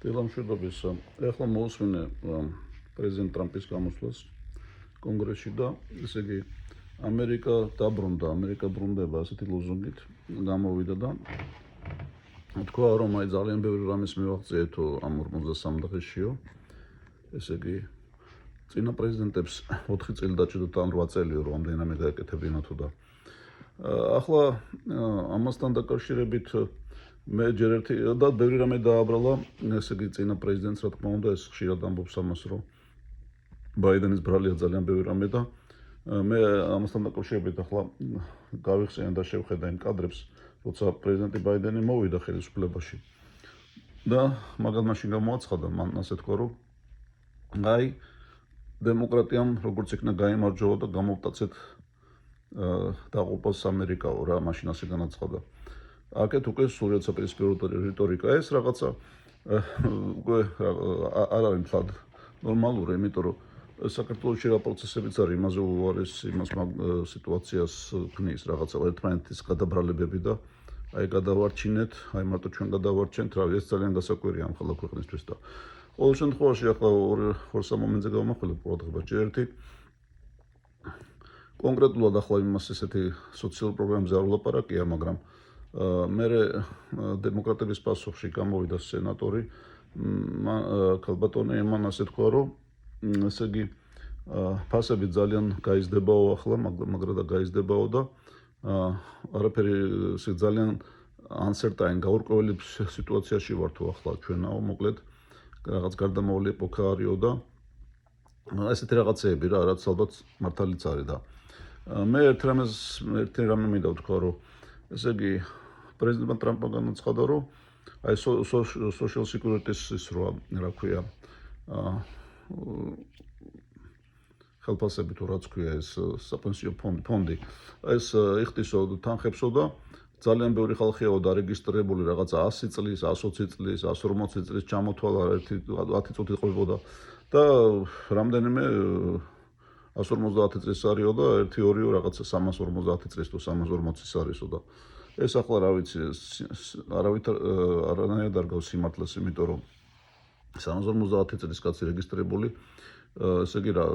დილამშვიდობის, ეხლა მოусმინე პრეზიდენტ ტრამპის გამოსვლას კონგრესში და ესე იგი ამერიკა დაბრუნდა, ამერიკა ბრუნდება ასეთი ლოზუნგით გამოვიდა და თქვა რომ აი ძალიან ბევრი რამის მივაღწიეთო ამ 53 დღეშიო. ესე იგი წინა პრეზიდენტებს 4 წელი დაჭირდათ ან 8 წელიო რომ ამდენიმე გაეკეთებინათო და ახლა ამასთან დაკავშირებით მე ჯერ ერთი და ბევრი რამე დააბრალა, ესე იგი წინა პრეზიდენტს რა თქმა უნდა ეს ხშირად ამბობს ამას რომ ბაიდენის ბრალია ძალიან ბევრი რამე და მე ამასთან დაკავშირებით ახლა გავიხსენე და შევხედა იმ კადრებს, როცა პრეზიდენტი ბაიდენი მოვიდა ხელისუფლებაში და მაგალ მაშინ გამოაცხადა მან ასე თქვა რომ აი დემოკრატიამ როგორც იქნა გაიმარჯვა და გამოვტაცეთ დაყოფას ამერიკაო რა მაშინ ასე განაცხადა. აქეთ უკვე სულ საპირისპირო რიტორიკა ეს რაღაცა უკვე არ არის მთლად ნორმალური, იმიტომ რომ საქართველოში რა პროცესებიც არის, იმაზე უარის იმას სიტუაციას ქმნის რაღაცა ერთმანეთის გადაბრალებები და აი გადავარჩინეთ, აი მარტო ჩვენ გადავარჩენთ, რა ეს ძალიან გასაკვირია ამ ხალხ ქვეყნისთვის და ყოველ შემთხვევაში ახლა ორ სამ მომენტზე გავამახვილებ ყურადღებას. ჯერ ერთი კონკრეტულად ახლა იმას ესეთი სოციალურ პრობლემებზე არ ვლაპარაკია, მაგრამ მე დემოკრატების პასუხში გამოვიდა სენატორი ქალბატონი მან ასე თქვა რომ ესე იგი ფასები ძალიან გაიზრდებაო ახლა მაგრა და გაიზრდებაო და არაფერი ძალიან uncertain გაურკვეველი სიტუაციაში ვართო ახლა ჩვენაო მოკლედ რაღაც გარდამავალი ეპოქა არისო და ესეთი რაღაცეები რა რაც ალბათ მართალიც არის და მე ერთი რამე მინდა ვთქვა რომ ესე იგი პრეზიდენტ ტრამპმა განაცხადა რომ აი social security-ის რა ქვია ხელფასები თუ რაც ქვია ეს საპენსიო ფონდი ეს იხდისო თანხებსო და ძალიან ბევრი ხალხიაო დარეგისტრირებული რაღაცა 100 წლის, 120 წლის, 140 წლის ჩამოთვალა ერთი 10 წუთი ყვებოდა და რამდენიმე 150 წლის არისო და 1-2 რაღაცა 350 წლის თუ 340 არისო და ეს ახლა რა ვიცი არანაირად არ გავს სიმართლეს, იმიტომ რომ 350 წლის კაცი რეგისტრირებული ესე იგი რა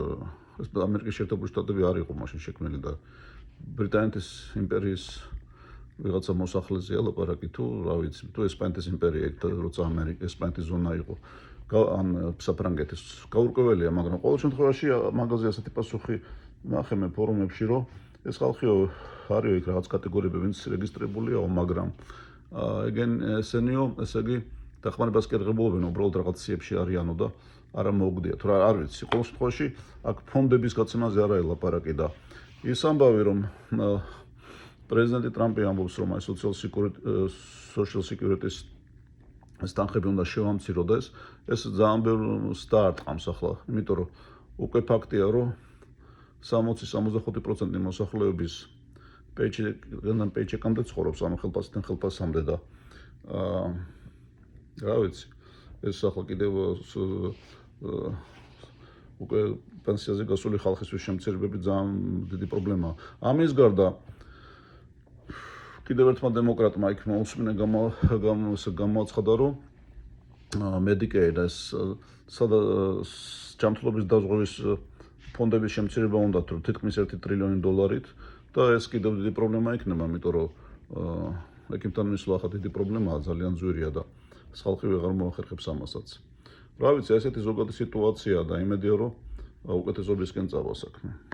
ეს ამერიკის შეერთებული შტატები არ იყო მაშინ შექმნილი და ბრიტანეთის იმპერიის ვიღაცა მოსახლეზე ლაპარაკი თუ რა ვიცი თუ ესპანეთის იმპერია იქ როცა ესპანეთის ზონა იყო ან საფრანგეთის გაურკვეველია, მაგრამ ყოველ შემთხვევაში მაგაზე ასეთი პასუხი ნახე მე ფორუმებში რომ ეს ხალხიო არისო იქ რაღაც კატეგორიები ვინც რეგისტრირებულია, მაგრამ ესენიო ესე იგი დახმარებას კი აღებულობენ უბრალოდ რაღაც სიებში არიანო და არა მოუგდიათ რა არ ვიცი. ყოველ შემთხვევაში აქ ფონდების გაცემაზე არ არის ლაპარაკი და ის ამბავი რომ პრეზიდენტი ტრამპი ამბობს რომ აი social security-ის ეს თანხები უნდა შევამციროდეს, ეს ძალიან ბევრ სტარტყამს ახლა, იმიტომ რომ უკვე ფაქტია რომ 60-65% მოსახლეობის პეიჩეკამდე ცხოვრობს, ანუ ხელფასიდან ხელფასამდე და რა ვიცი, ეს ახლა კიდევ უკვე პენსიაზე გასული ხალხისთვის შემცირებები ძალიან დიდი პრობლემაა. ამის გარდა კიდევ ერთმა დემოკრატმა იქ მოусმინე გამოაცხადა რომ Medicaid ეს ჯანმრთელობის დაზღვევის ფონდების შემცირება უნდათ რომ თითქმის $1 ტრილიონი და ეს კიდევ დიდი პრობლემა იქნება, იმიტომ რომ ექიმთან მისვლა ახლა დიდი პრობლემაა, ძალიან ძვირია და ხალხი ვეღარ მოახერხებს ამასაც. რა ვიცი, ესეთი ზოგადი სიტუაციაა და იმედია რომ უკეთესობისკენ წავა საქმე.